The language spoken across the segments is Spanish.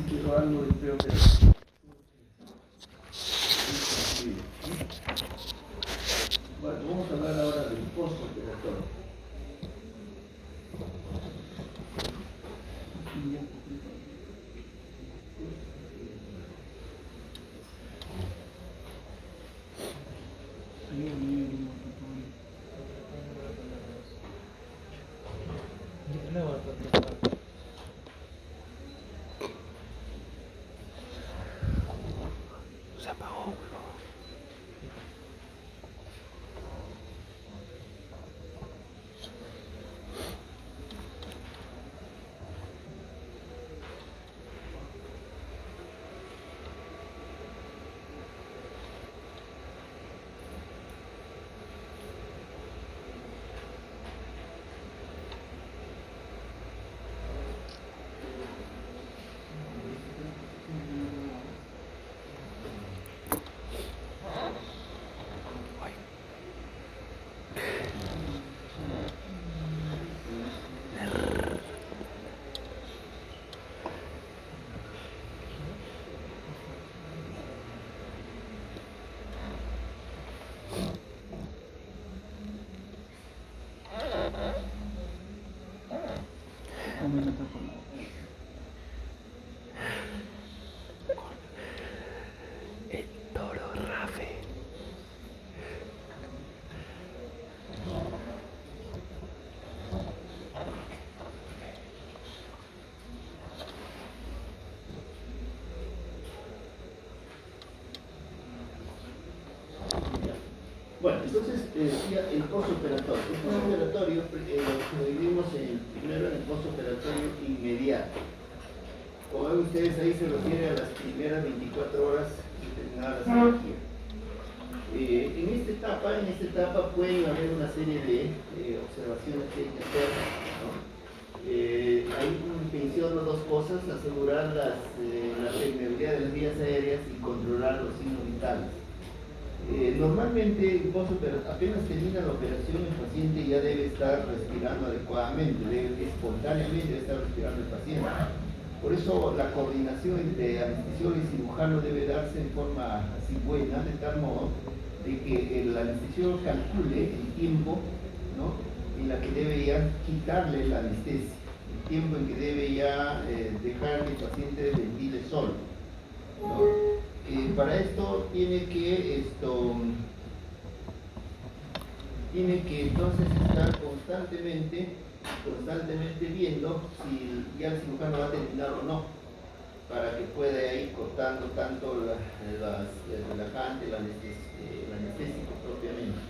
quiero algo y creo que bueno, vamos a hablar ahora del postoperatorio. Se apagó. El toro Rafe. Bueno, entonces decía el postoperatorio. El postoperatorio lo dividimos primero en el postoperatorio inmediato. Como ven ustedes, ahí se refiere a las primeras 24 horas de terminada la cirugía. En esta etapa pueden haber una serie de observaciones que hay que hacer, ¿no? Ahí menciono dos cosas: asegurar la permeabilidad de las vías aéreas y controlar los signos vitales. Normalmente, apenas termina la operación, el paciente ya debe estar respirando adecuadamente, espontáneamente debe estar respirando el paciente. Por eso la coordinación entre anestesiólogo y cirujano debe darse en forma así buena, de tal modo de que el anestesiólogo calcule el tiempo, ¿no?, en la que debe ya quitarle la anestesia, el tiempo en que debe ya dejar que el paciente ventile solo, ¿no? Para esto tiene que entonces estar constantemente viendo si ya el cirujano va a terminar o no, para que pueda ir cortando tanto el relajante, el anestésico propiamente.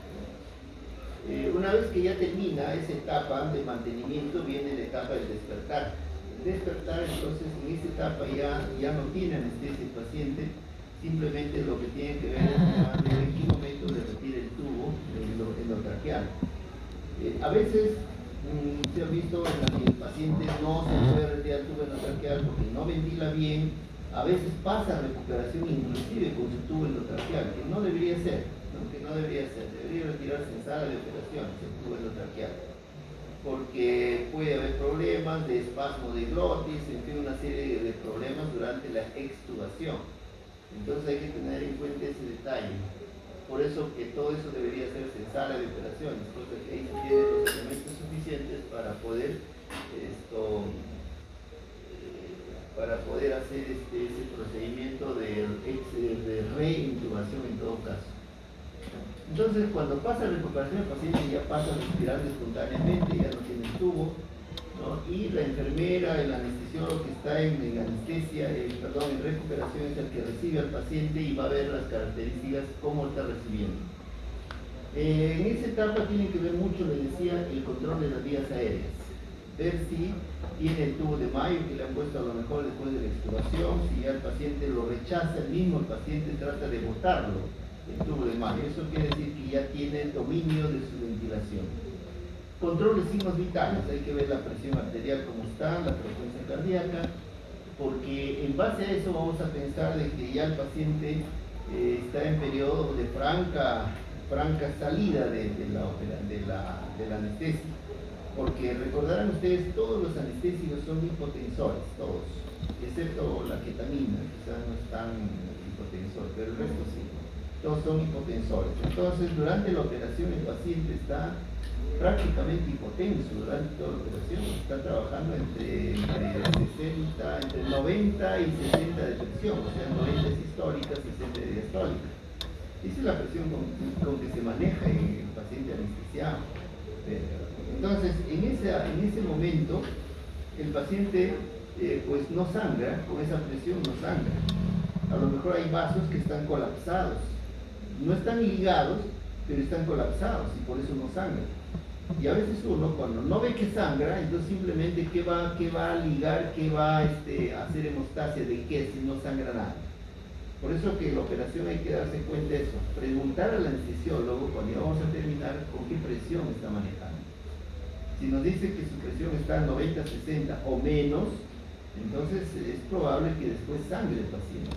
Una vez que ya termina esa etapa de mantenimiento, viene la etapa del despertar. El despertar, entonces, en esta etapa ya no tiene anestesia el paciente, simplemente lo que tiene que ver es en qué momento le retira el tubo endotraqueal. A veces se ha visto en la que el paciente no se puede retirar el tubo endotraqueal porque no ventila bien. A veces pasa recuperación inclusive con su tubo endotraqueal, que no debería ser, ¿no? Debería retirarse en sala de operaciones el tubo endotraqueal, porque puede haber problemas de espasmo de glotis, en fin, una serie de problemas durante la extubación. Entonces hay que tener en cuenta ese detalle. Por eso que todo eso debería hacerse en sala de operaciones, cosa que ahí se tienen los elementos suficientes para poder hacer ese procedimiento de reintubación en todo caso. Entonces, cuando pasa la recuperación, el paciente ya pasa respirando espontáneamente, ya no tiene el tubo, ¿no? Y la enfermera, el anestesiólogo que está en recuperación es el que recibe al paciente y va a ver las características, cómo está recibiendo. En esa etapa tiene que ver mucho, les decía, el control de las vías aéreas. Ver si tiene el tubo de Mayo que le han puesto a lo mejor después de la extubación. Si ya el paciente lo rechaza, el paciente trata de botarlo, el tubo de Mayo. Eso quiere decir que ya tiene el dominio de su ventilación. Control de signos vitales, hay que ver la presión arterial cómo está, la frecuencia cardíaca, porque en base a eso vamos a pensar de que ya el paciente está en periodo de franca salida de la anestesia. Porque recordarán ustedes, todos los anestésicos son hipotensores, todos. excepto la ketamina, quizás no es tan hipotensor, pero el resto sí, todos son hipotensores. Entonces, durante la operación el paciente está prácticamente hipotenso durante toda la operación, está trabajando entre 90 y 60 de presión, o sea, 90 es sistólica, 60 de diastólica. Esa es la presión con que se maneja en el paciente anestesiado. Entonces, en ese momento, el paciente pues no sangra, con esa presión no sangra. A lo mejor hay vasos que están colapsados, no están ligados, pero están colapsados y por eso no sangran. Y a veces uno, cuando no ve que sangra, entonces simplemente ¿qué va a ligar, qué va a hacer hemostasia de qué si no sangra nada? Por eso que en la operación hay que darse cuenta de eso, preguntar al anestesiólogo cuando ya vamos a terminar con qué presión está manejando. Si nos dice que su presión está a 90, 60 o menos, entonces es probable que después sangre el paciente.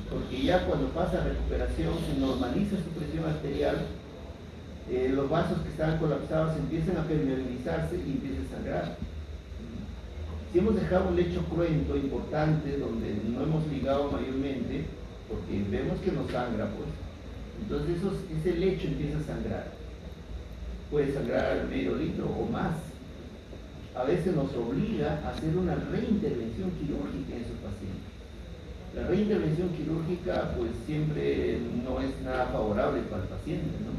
Porque ya cuando pasa a recuperación se normaliza su presión arterial, los vasos que estaban colapsados empiezan a permeabilizarse y empieza a sangrar. Si hemos dejado un lecho cruento importante donde no hemos ligado mayormente, porque vemos que no sangra, pues, entonces ese lecho empieza a sangrar. Puede sangrar medio litro o más. A veces nos obliga a hacer una reintervención quirúrgica en esos pacientes. La reintervención quirúrgica pues siempre no es nada favorable para el paciente, ¿no?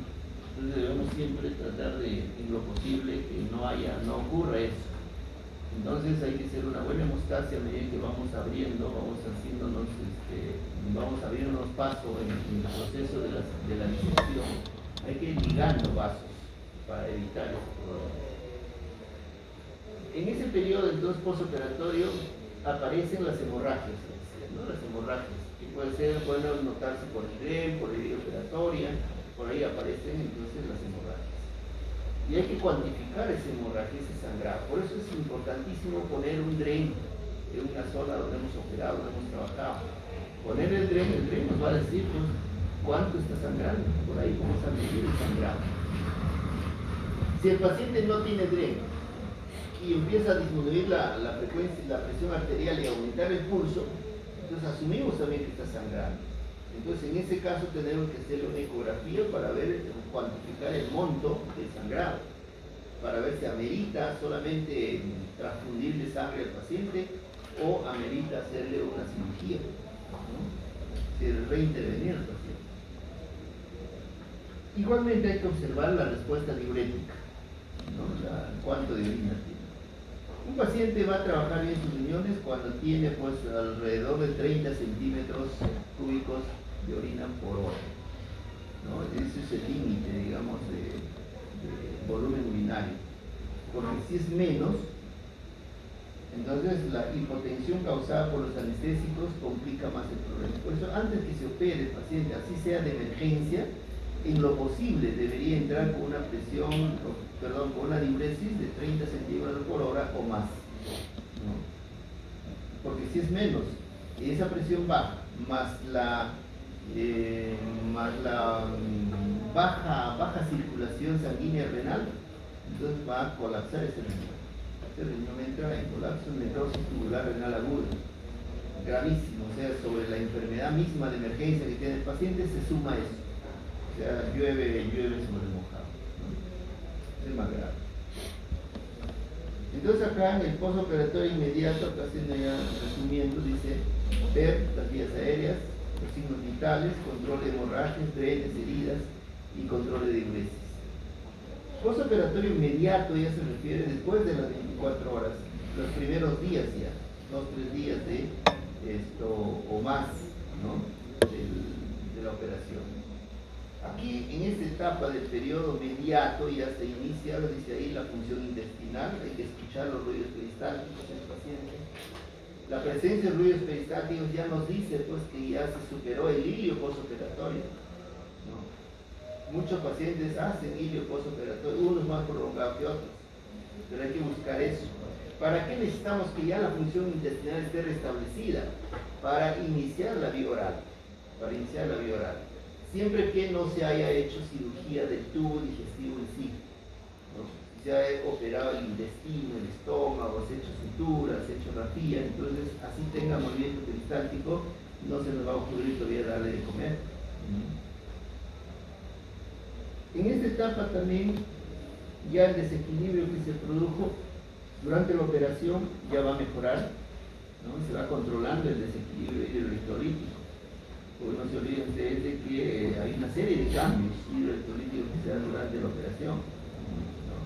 Entonces debemos siempre tratar de, en lo posible, que no ocurra eso. Entonces hay que hacer una buena hemostasia a medida que vamos abriendo, vamos abriéndonos paso en el proceso de la disección. Hay que ir ligando vasos para evitar ese problema. En ese periodo entonces postoperatorio aparecen las hemorragias, ¿no? Las hemorragias, que pueden notarse por el IREM, por la herida operatoria, por ahí aparecen entonces las hemorragias. Y hay que cuantificar esa hemorragia, ese sangrado. Por eso es importantísimo poner un DREN en una zona donde hemos operado, donde hemos trabajado. Poner el DREN nos va a decir pues, cuánto está sangrando, por ahí vamos a medir el sangrado. Si el paciente no tiene DREN y empieza a disminuir la frecuencia, la presión arterial y aumentar el pulso, entonces asumimos también que está sangrando. Entonces en ese caso tenemos que hacerle una ecografía para cuantificar el monto del sangrado, para ver si amerita solamente transfundirle sangre al paciente o amerita hacerle una cirugía, ¿no? Si reintervenir al paciente. Igualmente hay que observar la respuesta diurética, ¿no? Cuánto de orina tiene. Un paciente va a trabajar bien sus riñones cuando tiene pues alrededor de 30 centímetros cúbicos de orina por hora, ¿no? Ese es el límite, digamos, de volumen urinario. Porque si es menos, entonces la hipotensión causada por los anestésicos complica más el problema. Por eso antes que se opere el paciente, así sea de emergencia, en lo posible debería entrar con una con una diuresis de 30 centímetros por hora o más, ¿no? Porque si es menos, esa presión baja, más la baja circulación sanguínea renal, entonces va a colapsar ese riñón. Ese riñón entra en colapso, necrosis tubular renal aguda, gravísimo. O sea, sobre la enfermedad misma de emergencia que tiene el paciente se suma eso. O sea, llueve sobre el mojado, ¿no? Es más grave. Entonces acá en el postoperatorio inmediato, acá haciendo ya resumiendo, dice ver las vías aéreas, los signos vitales, control de hemorragias, drenes, heridas y control de diuresis. Postoperatorio inmediato ya se refiere después de las 24 horas, los primeros días ya, 2-3 días de esto o más, ¿no? de la operación. Aquí en esta etapa del periodo mediato ya se inicia, lo dice ahí, la función intestinal, hay que escuchar los ruidos peristálticos en el paciente. La presencia de ruidos peristálticos ya nos dice pues que ya se superó el ilio postoperatorio, ¿no? Muchos pacientes hacen ilio postoperatorio, unos más prolongados que otros, pero hay que buscar eso. ¿Para qué necesitamos que ya la función intestinal esté restablecida? Para iniciar la vía oral, siempre que no se haya hecho cirugía del tubo digestivo en sí, ¿no? se ha operado el intestino, el estómago, se ha hecho suturas, se ha hecho rafía, entonces así tenga movimiento peristáltico, no se nos va a ocurrir todavía darle de comer. En esta etapa también ya el desequilibrio que se produjo durante la operación ya va a mejorar, ¿no? Se va controlando el desequilibrio hidroelectrolítico. Porque no se olviden ustedes de que hay una serie de cambios hidroelectrolíticos que se dan durante la operación, ¿no?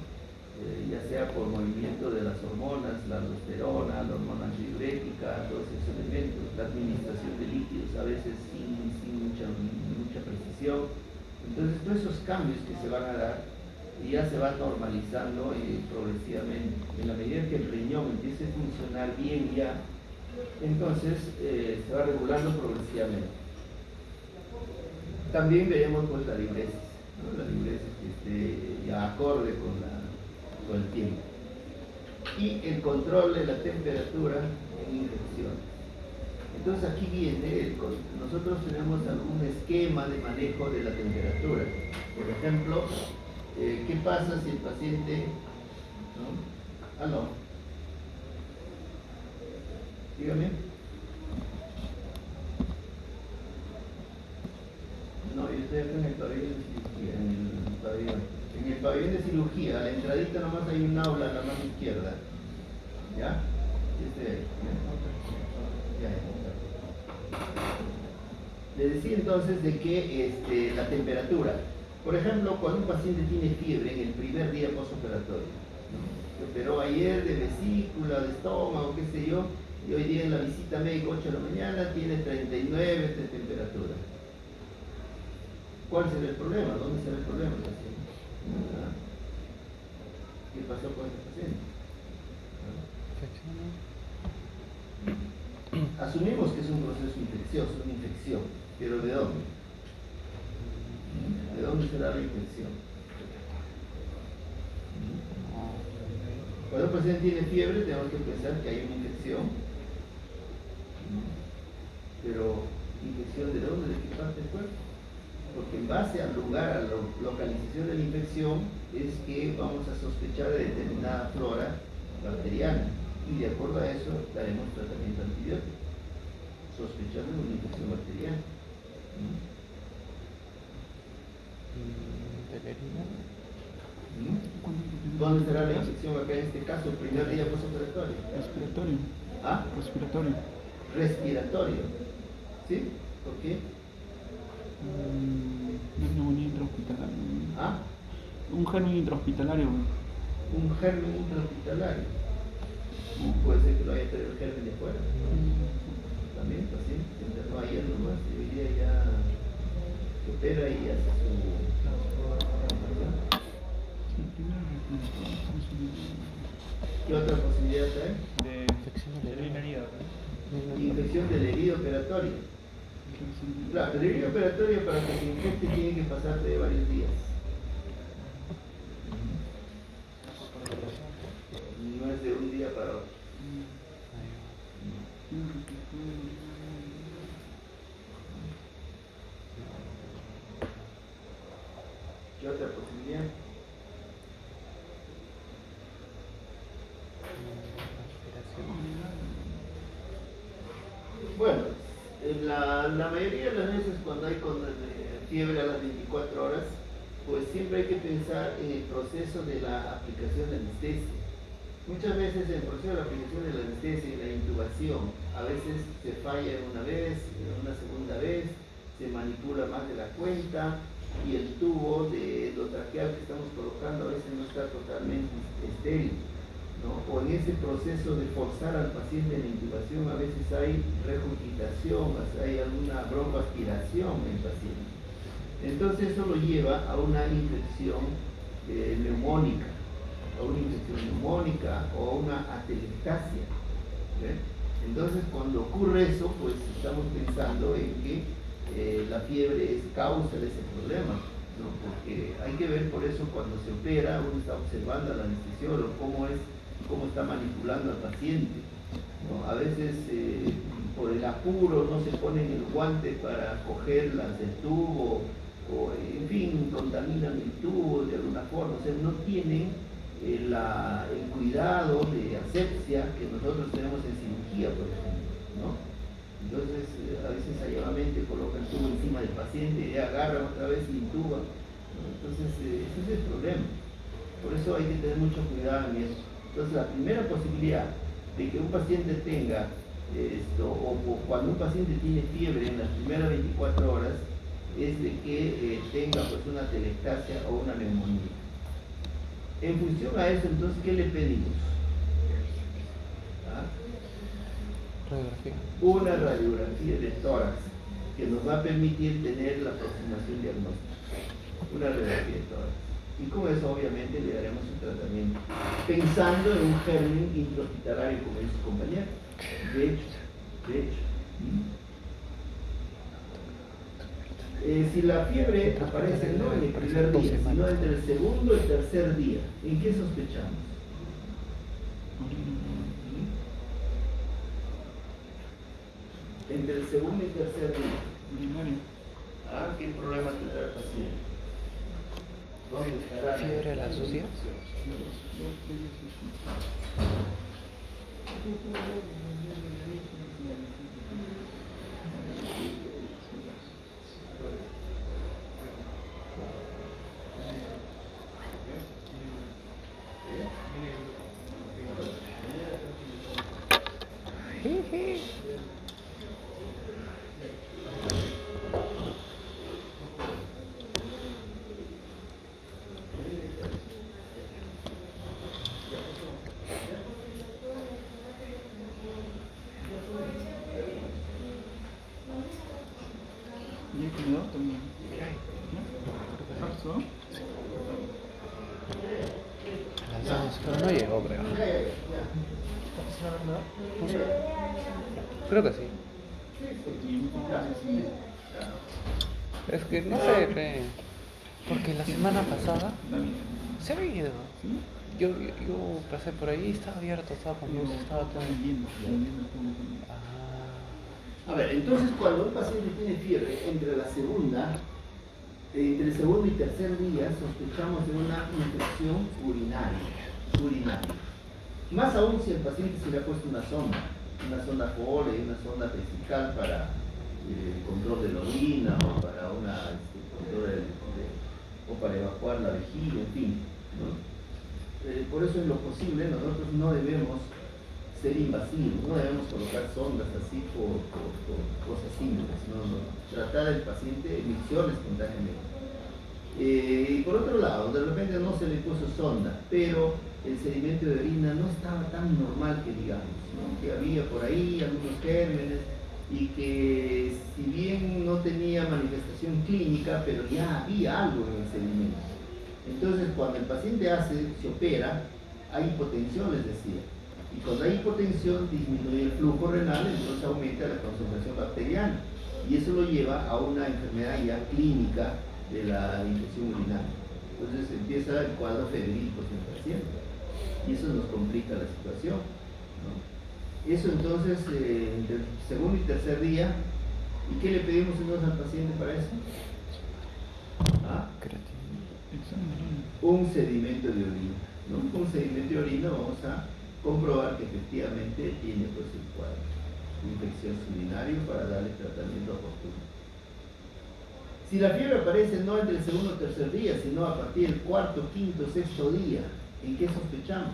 Ya sea por movimiento de las hormonas, la aldosterona, la hormona antidiurética, todos esos elementos, la administración de líquidos a veces sin mucha precisión. Entonces todos esos cambios que se van a dar ya se van normalizando progresivamente. En la medida que el riñón empiece a funcionar bien ya, entonces se va regulando progresivamente. También veremos pues la diuresis, ¿no? La diuresis que esté ya acorde con el tiempo. Y el control de la temperatura en infecciones. Entonces aquí viene, nosotros tenemos algún esquema de manejo de la temperatura. Por ejemplo, ¿qué pasa si el paciente, ¿no? ¿Aló? Dígame. No, yo estoy acá en el pabellón de cirugía, en el pabellón de cirugía, a la entradita nomás hay un aula a la mano izquierda. ¿Ya? Les decía entonces de que la temperatura, por ejemplo, cuando un paciente tiene fiebre en el primer día postoperatorio, ¿no? Se operó ayer de vesícula, de estómago, qué sé yo, y hoy día en la visita médica 8 de la mañana tiene 39 de temperatura. ¿Cuál será el problema? ¿Dónde será el problema? ¿Qué pasó con este paciente? Asumimos que es un proceso infeccioso, una infección, pero ¿de dónde? ¿De dónde será la infección? Cuando un paciente tiene fiebre tenemos que pensar que hay una infección, pero ¿infección de dónde? ¿De qué parte del cuerpo? Porque en base al lugar, a la localización de la infección, es que vamos a sospechar de determinada flora bacteriana y de acuerdo a eso daremos tratamiento antibiótico, sospechando de una infección bacteriana. ¿Dónde será la infección acá en este caso? El primer día postoperatorio. Respiratorio. ¿Ah? Respiratorio. Respiratorio. ¿Sí? ¿Por qué? Una neumonía intrahospitalaria. ¿Ah? Un germen intrahospitalario. Un germen intrahospitalario. Puede ser que lo haya traído el germen de fuera. También el paciente se internó ayer nomás y hoy día ya se opera y hace su... ¿Qué otra posibilidad hay? De infección de la herida. Infección del herido operatorio. Claro, el herido operatorio para que se infecte tiene que pasar de varios días. No es de un día para otro. ¿Qué otra posibilidad? Bueno, la mayoría de las veces cuando hay fiebre a las 24 horas, pues siempre hay que pensar en el proceso de la aplicación de anestesia. Muchas veces el proceso de la aplicación de la anestesia y la intubación, a veces se falla una vez, una segunda vez, se manipula más de la cuenta y el tubo de lo traqueal que estamos colocando a veces no está totalmente estéril, ¿no? O en ese proceso de forzar al paciente en la intubación a veces hay regurgitación, hay alguna broncoaspiración en el paciente. Entonces eso lo lleva a una infección neumónica, o una atelectasia. ¿Ve? Entonces cuando ocurre eso, pues estamos pensando en que la fiebre es causa de ese problema, ¿no? Porque hay que ver por eso cuando se opera, uno está observando al anestesiólogo cómo está manipulando al paciente, ¿no? A veces por el apuro no se ponen el guante para cogerlas del tubo, o en fin, contaminan el tubo de alguna forma, o sea, no tienen el cuidado de asepsia que nosotros tenemos en cirugía, por ejemplo, ¿no? Entonces, a veces allevamente coloca el tubo encima del paciente y agarra otra vez y intuba, ¿no? Entonces, ese es el problema. Por eso hay que tener mucho cuidado en eso. Entonces, la primera posibilidad de que un paciente tenga esto, o cuando un paciente tiene fiebre en las primeras 24 horas, es de que tenga pues una telectasia o una neumonía. En función a eso, entonces, ¿qué le pedimos? ¿Ah? Radiografía. Una radiografía de tórax que nos va a permitir tener la aproximación diagnóstica. Una radiografía de tórax. Y con eso obviamente le daremos un tratamiento, pensando en un germen intrahospitalario como dice su compañero. De hecho. Si la fiebre aparece no en el primer día, sino entre el segundo y el tercer día, ¿en qué sospechamos? Entre el segundo y el tercer día. Urinario. Ah, ¿qué problema tendrá el paciente? ¿Dónde estará? Fiebre a la sucia. Y el comedor también. ¿No? ¿Pasó? A las 2, pero no llegó, creo. No sé. Creo que sí. Es que no sé, porque la semana pasada se había ido. ¿Sí? Yo pasé por ahí, estaba abierto, estaba con luz, estaba todo. Ah, A ver, entonces cuando un paciente tiene fiebre entre el segundo y tercer día, sospechamos de una infección urinaria. Más aún si el paciente se le ha puesto una sonda Foley, una sonda vesical para el control de la orina o para o para evacuar la vejiga, en fin, ¿no? Por eso en lo posible nosotros no debemos ser invasivos, no debemos colocar sondas así por cosas simples, no. Tratar al paciente emisión espontáneamente. Y por otro lado, de repente no se le puso sonda, pero el sedimento de orina no estaba tan normal que digamos, ¿no? Que había por ahí algunos gérmenes y que si bien no tenía manifestación clínica, pero ya había algo en el sedimento. Entonces cuando el paciente se opera, hay hipotensión, les decía. Y cuando hay hipotensión disminuye el flujo renal, entonces aumenta la concentración bacteriana. Y eso lo lleva a una enfermedad ya clínica de la infección urinaria. Entonces empieza el cuadro febril en el paciente. Y eso nos complica la situación, ¿no? Eso entonces, entre el segundo y tercer día. ¿Y qué le pedimos entonces al paciente para eso? ¿Ah? Un sedimento de orina, ¿no? Un sedimento de orina vamos a comprobar que efectivamente tiene pues el cuadro de infección urinaria para darle tratamiento oportuno. Si la fiebre aparece no entre el segundo o tercer día, sino a partir del cuarto, quinto, sexto día, ¿en qué sospechamos?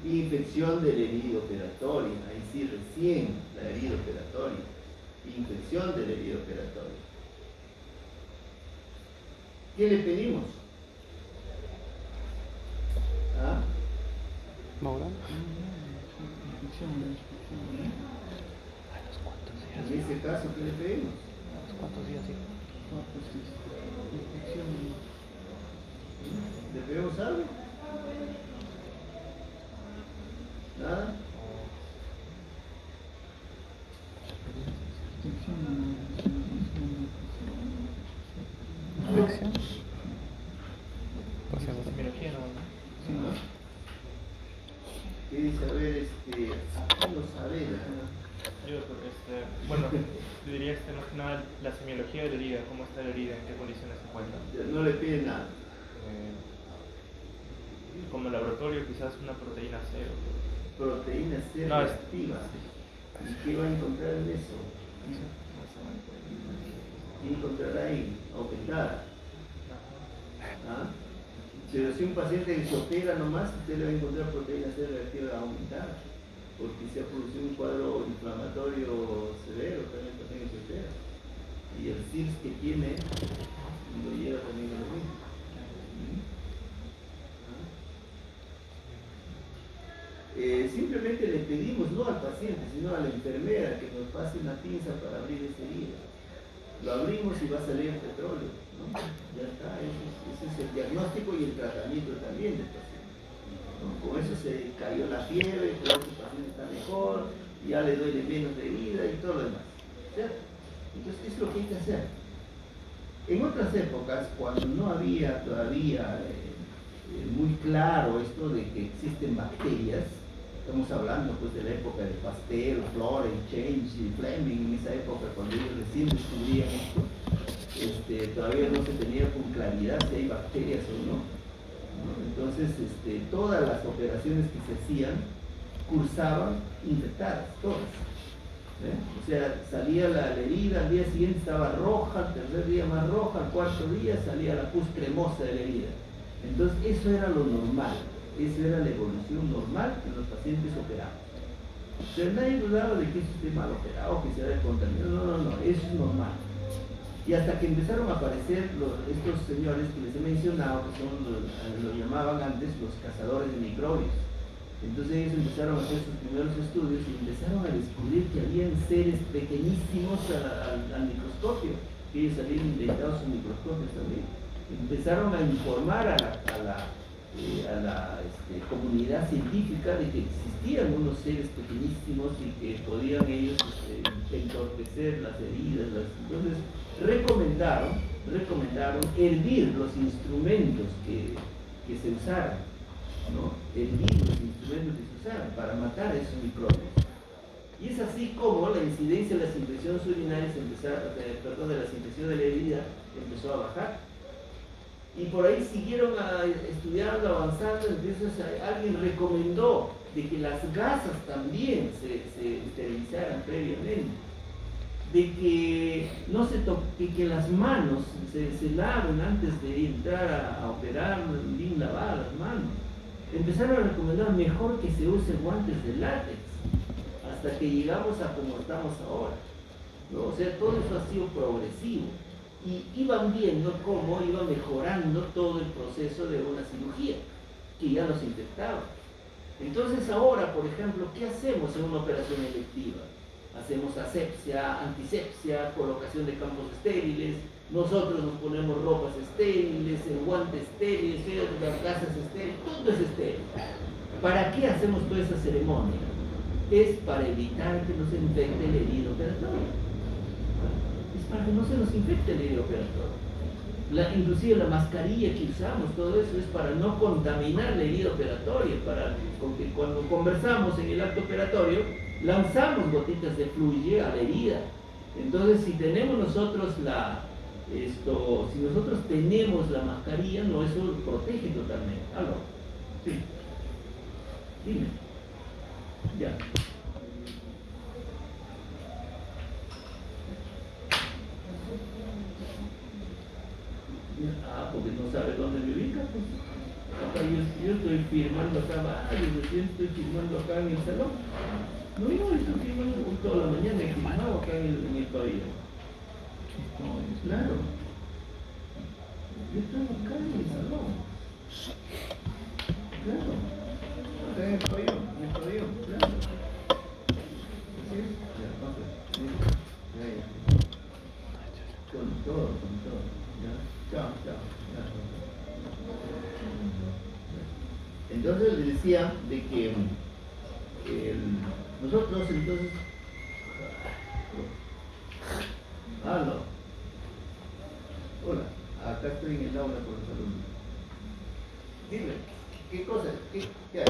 Infección del herido operatorio, ahí sí recién la herida operatoria. Infección del herido operatorio. ¿Qué le pedimos? ¿Ah? ¿Maura? ¿A ¿A los cuántos días? En ese caso, ¿qué le pedimos? ¿A los cuántos días? Sí. ¿Le pedimos algo? ¿Nada? ¿Infección? ¿Qué dice? A ver, Carlos Saavedra. Bueno, yo diría más que nada la semiología de la herida, cómo está la herida, en qué condiciones se encuentra. No le pide nada. Como laboratorio, quizás una proteína cero. Proteína C No, reactiva. ¿Y qué va a encontrar en eso? ¿Qué encontrará ahí? Aumentada. ¿Ah? Pero si un paciente que se opera nomás, usted le va a encontrar proteína C reactiva aumentada, porque se ha producido un cuadro inflamatorio severo también el paciente que se opera. Y el CIRS que tiene lo lleva también a lo mismo. Simplemente le pedimos no al paciente, sino a la enfermera que nos pase una pinza para abrir esa herida. Lo abrimos y va a salir el petróleo, ¿no? Ya está, ese es el diagnóstico y el tratamiento también del paciente, ¿no? Con eso se cayó la fiebre, todo el paciente está mejor, ya le duele menos de herida y todo lo demás, ¿cierto? Entonces, es lo que hay que hacer. En otras épocas, cuando no había todavía muy claro esto de que existen bacterias, estamos hablando pues de la época de Pasteur, Florey, Change y Fleming, en esa época cuando ellos recién descubrían esto, todavía no se tenía con claridad si hay bacterias o no, ¿no? Entonces todas las operaciones que se hacían cursaban infectadas, todas. O sea, salía la herida, al día siguiente estaba roja, al tercer día más roja, al cuarto día salía la pus cremosa de la herida. Entonces eso era lo normal, esa era la evolución normal en los pacientes operados. Pero nadie dudaba de que eso esté mal operado, que se haya contaminado, no, eso es normal. Y hasta que empezaron a aparecer estos señores que les he mencionado, que son lo llamaban antes los cazadores de microbios. Entonces ellos empezaron a hacer sus primeros estudios y empezaron a descubrir que habían seres pequeñísimos al microscopio, que ellos habían inventado sus microscopios también. Empezaron a informar a la comunidad científica de que existían unos seres pequeñísimos y que podían ellos entorpecer las heridas. Entonces recomendaron hervir los instrumentos que se usaran, ¿no? Hervir los instrumentos que se usaran para matar a esos microbios. Y es así como la incidencia de las infecciones urinarias de las infecciones de la herida empezó a bajar. Y por ahí siguieron estudiando, avanzando, entonces alguien recomendó de que las gasas también se esterilizaran previamente, de que no se que las manos se laven antes de entrar a operar, bien lavadas las manos. Empezaron a recomendar mejor que se use guantes de látex, hasta que llegamos a como estamos ahora, ¿no? O sea, todo eso ha sido progresivo. Y iban viendo cómo iba mejorando todo el proceso de una cirugía, que ya nos infectaba. Entonces ahora, por ejemplo, ¿qué hacemos en una operación electiva? Hacemos asepsia, antisepsia, colocación de campos estériles, nosotros nos ponemos ropas estériles, el guante estéril, las gasas estériles, todo es estéril. ¿Para qué hacemos toda esa ceremonia? Es para evitar que nos infecte el herido operatorio. Para que no se nos infecte el herido operatorio. Inclusive la mascarilla que usamos, todo eso es para no contaminar la herida operatoria, porque cuando conversamos en el acto operatorio, lanzamos gotitas de fluye a la herida. Entonces, si tenemos nosotros si nosotros tenemos la mascarilla, no, eso protege totalmente. ¿Aló? Sí. Dime. Ya. Porque no sabe dónde me ubica, pues. Acá yo estoy firmando acá, recién estoy firmando acá en el salón. No, estoy firmando toda la mañana, he firmado acá en el pabellón. Claro. Yo estoy acá en el salón. Claro. Acá en el pabellón, claro. ¿Sí? Ya, ok. Ya. Con todo. Ya. Chao. Entonces les decía de que nosotros entonces no. Hola, acá estoy en el aula con los alumnos. Dime, ¿qué cosa? ¿Qué hay?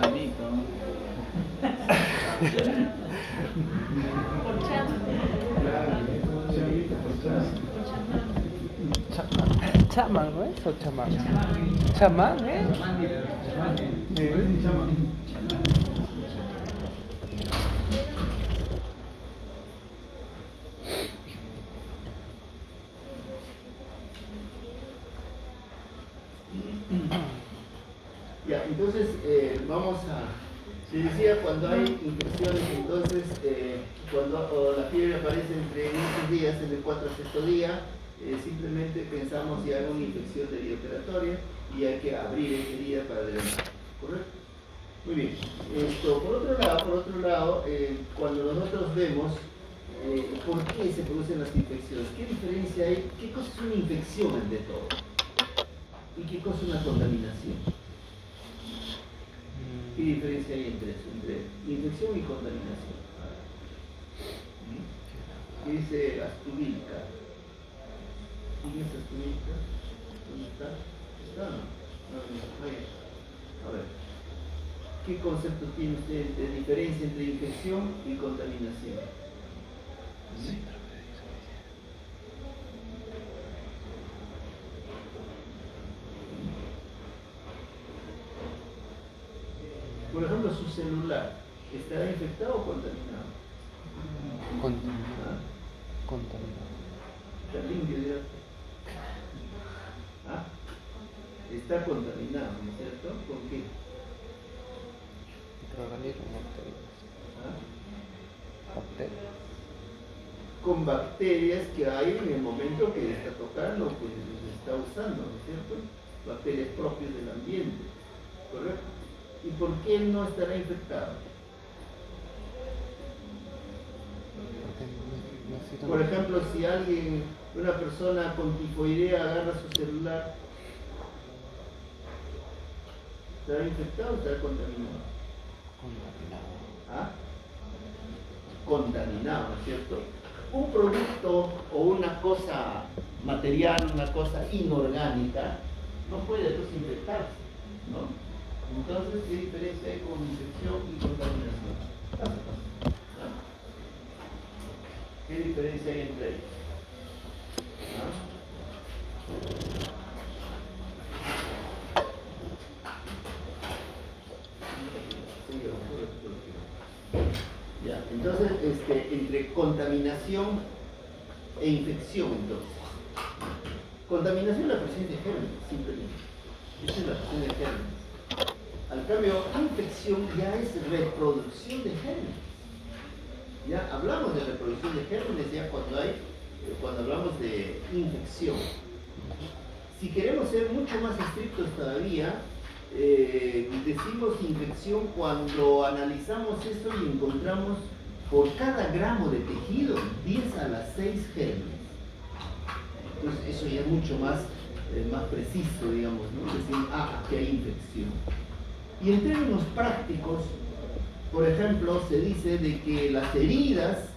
Chanelito. Chamán, ¿no es? ¿O chamán? Chamán, ¿eh? Ya, entonces vamos a... Se decía cuando hay infecciones, entonces cuando la fiebre aparece entre muchos días, en el 4 al 6 día, simplemente pensamos si hay una infección de vía operatoria y hay que abrir ese día para drenar, ¿correcto? Muy bien. Esto, por otro lado, cuando nosotros vemos por qué se producen las infecciones, qué diferencia hay, qué cosa es una infección ante todo y qué cosa es una contaminación. ¿Qué diferencia hay entre eso, entre infección y contaminación? ¿Qué dice Astudilca? ¿Quién es Astudilca? ¿Dónde está? ¿Está? No, ahí. A ver. ¿Qué concepto tiene usted de diferencia entre infección y contaminación? ¿Sí? Por ejemplo, su celular, ¿estará infectado o contaminado? Contaminado. ¿Ah? Contaminado. Está limpio, ¿cierto? ¿Ah? Está contaminado, ¿no es cierto? ¿Con qué? Microorganismos, bacterias. ¿Ah? Bacterias. Con bacterias que hay en el momento que está tocando, pues se está usando, ¿no es cierto? Bacterias propias del ambiente, ¿correcto? ¿Y por qué no estará infectado? Por ejemplo, si una persona con tifoidea agarra su celular, ¿estará infectado o estará contaminado? Contaminado. ¿Ah? Contaminado, ¿no es cierto? Un producto o una cosa material, una cosa inorgánica, no puede entonces infectarse, ¿no? Entonces, ¿qué diferencia hay con infección y contaminación? ¿Ah? ¿Qué diferencia hay entre ellos? Ya, entonces, entre contaminación e infección, entonces. Contaminación es la presencia de gérmenes, simplemente. Esa es la presencia de gérmenes. Al cambio, infección ya es reproducción de gérmenes. Ya hablamos de reproducción de gérmenes ya cuando hablamos de infección. Si queremos ser mucho más estrictos todavía, decimos infección cuando analizamos eso y encontramos por cada gramo de tejido 10 a la 6 gérmenes. Entonces eso ya es mucho más preciso, digamos, ¿no? Decir, aquí hay infección. Y en términos prácticos, por ejemplo, se dice de que las heridas,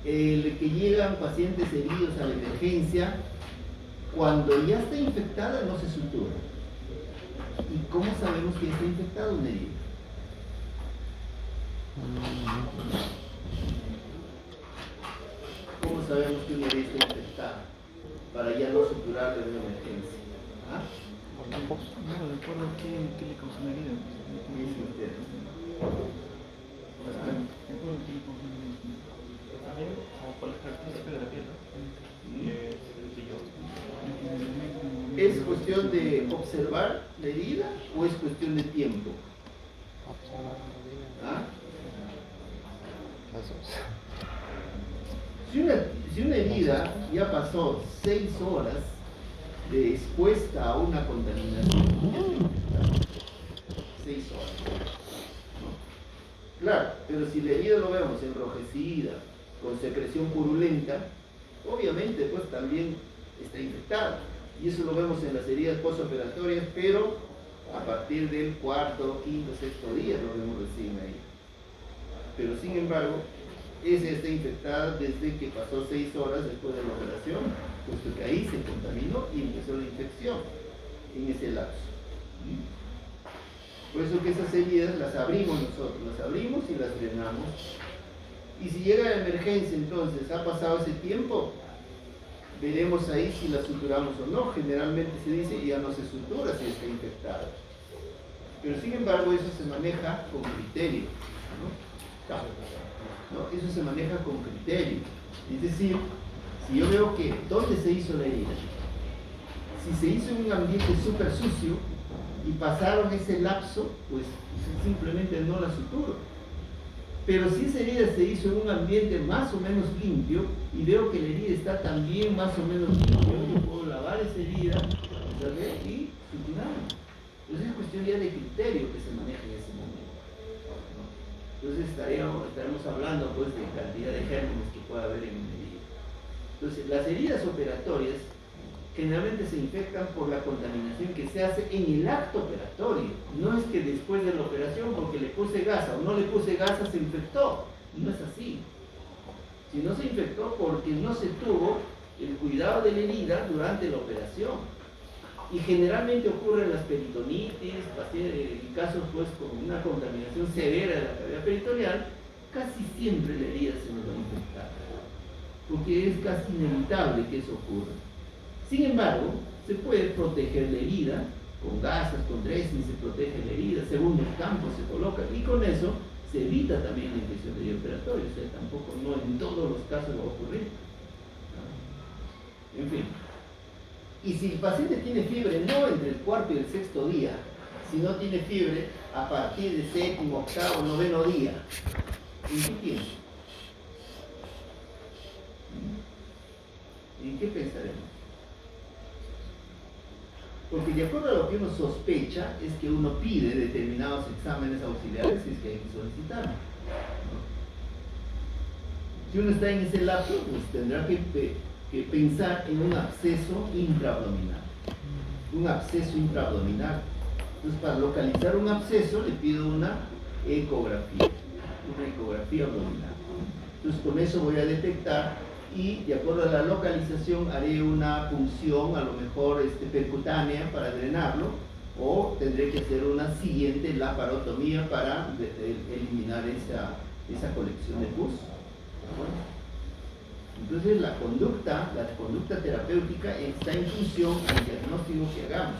que llegan pacientes heridos a la emergencia, cuando ya está infectada no se sutura. ¿Y cómo sabemos que está infectada una herida? ¿Cómo sabemos que una herida está infectada? Para ya no suturarle en una emergencia. ¿Ah? No recuerdo qué le causó una herida. ¿Qué es usted? También, como por las características de la piel, ¿no? ¿Es cuestión de observar la herida o es cuestión de tiempo? Observar la herida. ¿Ah? Las dos. Si una herida ya pasó 6 horas de expuesta a una contaminación, ya está infectada. 6 horas. ¿No? Claro, pero si la herida lo vemos enrojecida, con secreción purulenta, obviamente pues también está infectada. Y eso lo vemos en las heridas postoperatorias, pero a partir del 4º, 5º, 6º día lo vemos recién ahí. Pero sin embargo, esa está infectada desde que pasó 6 horas después de la operación, puesto que ahí se contaminó y empezó la infección en ese lapso. Por eso que esas heridas las abrimos nosotros, las abrimos y las drenamos. Y si llega la emergencia, entonces, ha pasado ese tiempo, veremos ahí si la suturamos o no. Generalmente se dice ya no se sutura si está infectada. Pero sin embargo eso se maneja con criterio, ¿no? Eso se maneja con criterio. Es decir, si yo veo que ¿dónde se hizo la herida? Si se hizo en un ambiente súper sucio y pasaron ese lapso, pues simplemente no la suturo. Pero si esa herida se hizo en un ambiente más o menos limpio y veo que la herida está también más o menos limpio, yo puedo lavar esa herida, ¿sabes? Y suturarla. Entonces es cuestión ya de criterio que se maneja en ese momento, ¿no? Entonces estaremos hablando pues de cantidad de gérmenes que pueda haber en una herida. Entonces las heridas operatorias generalmente se infectan por la contaminación que se hace en el acto operatorio. No es que después de la operación, porque le puse gasa o no le puse gasa, se infectó. No es así. Si no se infectó porque no se tuvo el cuidado de la herida durante la operación. Y generalmente ocurren las peritonitis, en casos pues con una contaminación severa de la cavidad peritoneal, casi siempre la herida se nos va a infectar, porque es casi inevitable que eso ocurra. Sin embargo, se puede proteger la herida, con gasas, con dressing se protege la herida, según el campo se coloca, y con eso se evita también la infección del operatorio, o sea, tampoco, no en todos los casos va a ocurrir. En fin. Y si el paciente tiene fiebre, no entre el cuarto y el sexto día, si no tiene fiebre a partir del séptimo, octavo, noveno día, ¿en qué tiempo? ¿En qué pensaremos? Porque de acuerdo a lo que uno sospecha, es que uno pide determinados exámenes auxiliares si es que hay que solicitarlo, ¿no? Si uno está en ese lapso, pues tendrá que pensar en un absceso intraabdominal. Un absceso intraabdominal. Entonces, para localizar un absceso, le pido una ecografía abdominal. Entonces, con eso voy a detectar y, de acuerdo a la localización, haré una punción, a lo mejor percutánea, para drenarlo, o tendré que hacer una siguiente laparotomía para eliminar esa colección de pus. Bueno. Entonces la conducta terapéutica está en función al diagnóstico que hagamos.